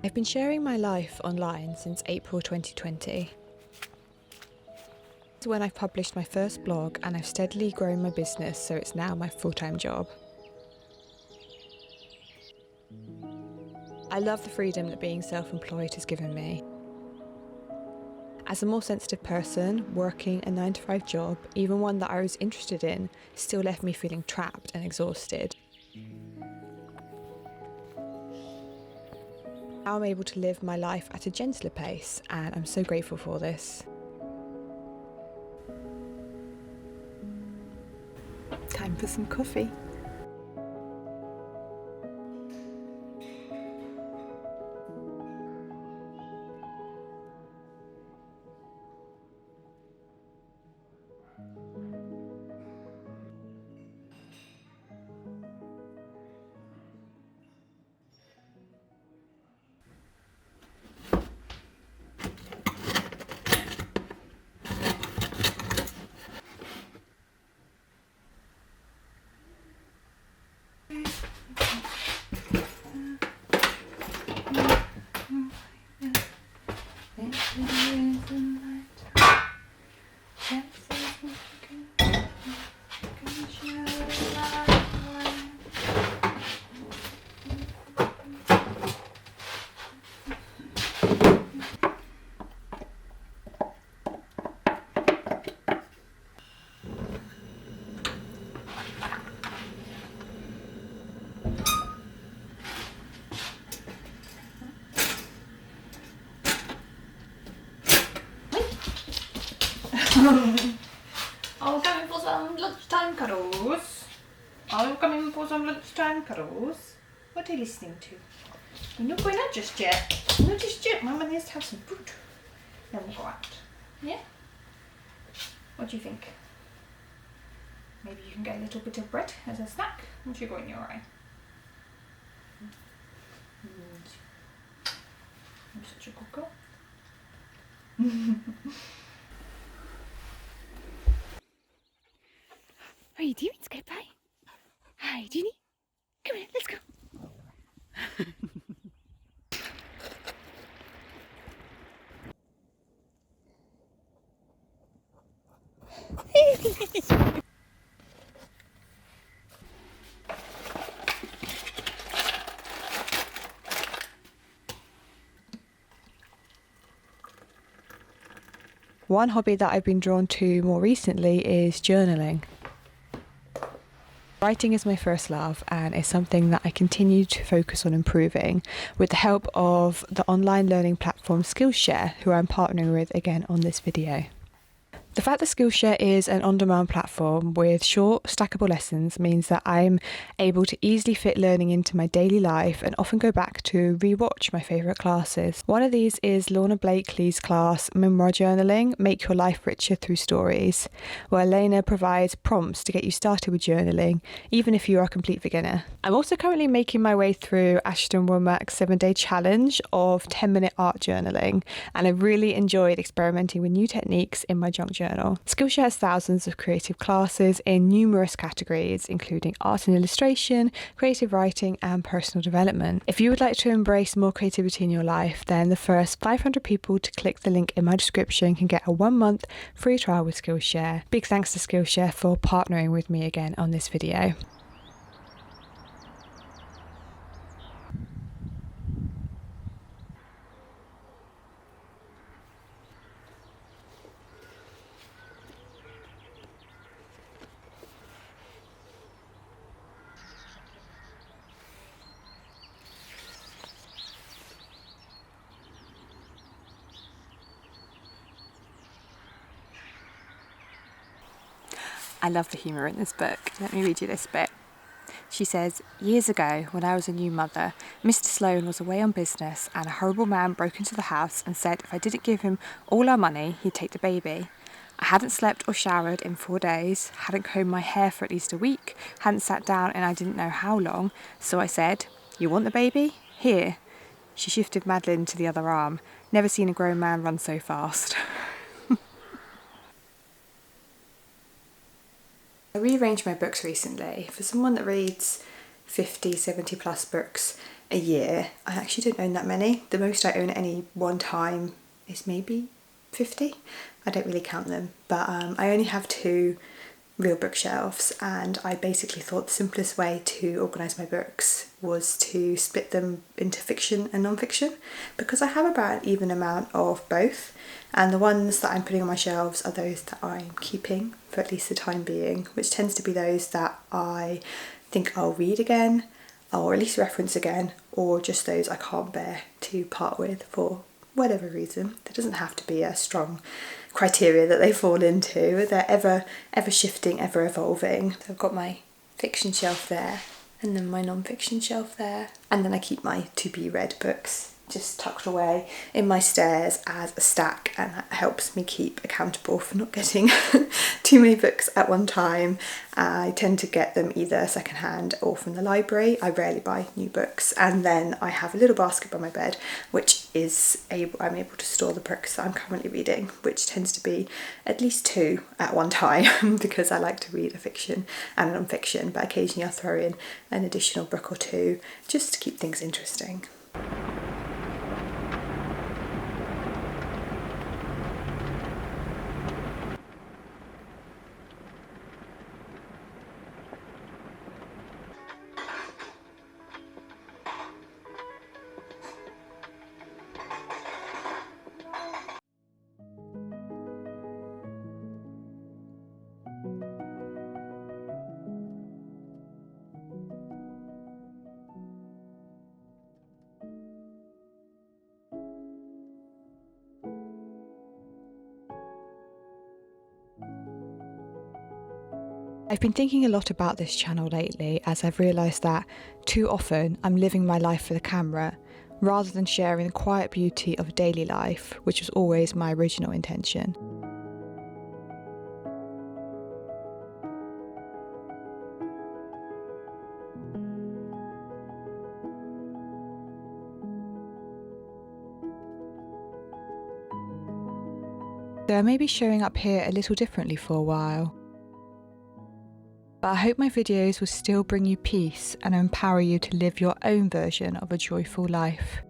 I've been sharing my life online since April 2020. It's when I've published my first blog and I've steadily grown my business, so it's now my full-time job. I love the freedom that being self-employed has given me. As a more sensitive person, working a 9-to-5 job, even one that I was interested in, still left me feeling trapped and exhausted. Now I'm able to live my life at a gentler pace, and I'm so grateful for this. Time for some coffee. Are we coming for some lunchtime cuddles? Are we coming for some lunchtime cuddles? What are you listening to? We're not going out just yet. Not just yet. Mama needs to have some food. Then we'll go out. Yeah? What do you think? Maybe you can get a little bit of bread as a snack. What you got in your eye? I'm such a good girl. What are you doing, Sky Pie? Hi, Ginny. Come here, let's go. One hobby that I've been drawn to more recently is journaling. Writing is my first love and is something that I continue to focus on improving with the help of the online learning platform Skillshare, who I'm partnering with again on this video. The fact that Skillshare is an on-demand platform with short, stackable lessons means that I'm able to easily fit learning into my daily life and often go back to rewatch my favourite classes. One of these is Lorna Blakely's class, Memoir Journaling, Make Your Life Richer Through Stories, where Lena provides prompts to get you started with journaling, even if you are a complete beginner. I'm also currently making my way through Ashton Womack's 7-day challenge of 10-minute art journaling, and I've really enjoyed experimenting with new techniques in my junk journal. Skillshare has thousands of creative classes in numerous categories, including art and illustration, creative writing, and personal development. If you would like to embrace more creativity in your life, then the first 500 people to click the link in my description can get a 1-month free trial with Skillshare. Big thanks to Skillshare for partnering with me again on this video. I love the humour in this book. Let me read you this bit. She says, "Years ago, when I was a new mother, Mr. Sloane was away on business and a horrible man broke into the house and said if I didn't give him all our money, he'd take the baby. I hadn't slept or showered in 4 days, hadn't combed my hair for at least a week, hadn't sat down in I didn't know how long, so I said, 'You want the baby? Here.'" She shifted Madeline to the other arm. Never seen a grown man run so fast. I rearranged my books recently. For someone that reads 50, 70 plus books a a year. I actually don't own that many. The most I own at any one time is maybe 50. I don't really count them, but I only have 2 real bookshelves, and I basically thought the simplest way to organise my books was to split them into fiction and non-fiction, because I have about an even amount of both, and the ones that I'm putting on my shelves are those that I'm keeping for at least the time being, which tends to be those that I think I'll read again, or at least reference again, or just those I can't bear to part with for whatever reason. There doesn't have to be a strong criteria that they fall into. They're ever shifting, ever evolving. So I've got my fiction shelf there, and then my non-fiction shelf there, and then I keep my to be read books just tucked away in my stairs as a stack, and that helps me keep accountable for not getting too many books at one time. I tend to get them either secondhand or from the library. I rarely buy new books, and then I have a little basket by my bed which I'm able to store the books that I'm currently reading, which tends to be at least 2 at one time because I like to read a fiction and a non-fiction, but occasionally I'll throw in an additional book or 2 just to keep things interesting. I've been thinking a lot about this channel lately, as I've realised that too often I'm living my life for the camera rather than sharing the quiet beauty of daily life, which was always my original intention. So I may be showing up here a little differently for a while, but I hope my videos will still bring you peace and empower you to live your own version of a joyful life.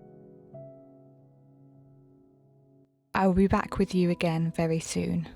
I will be back with you again very soon.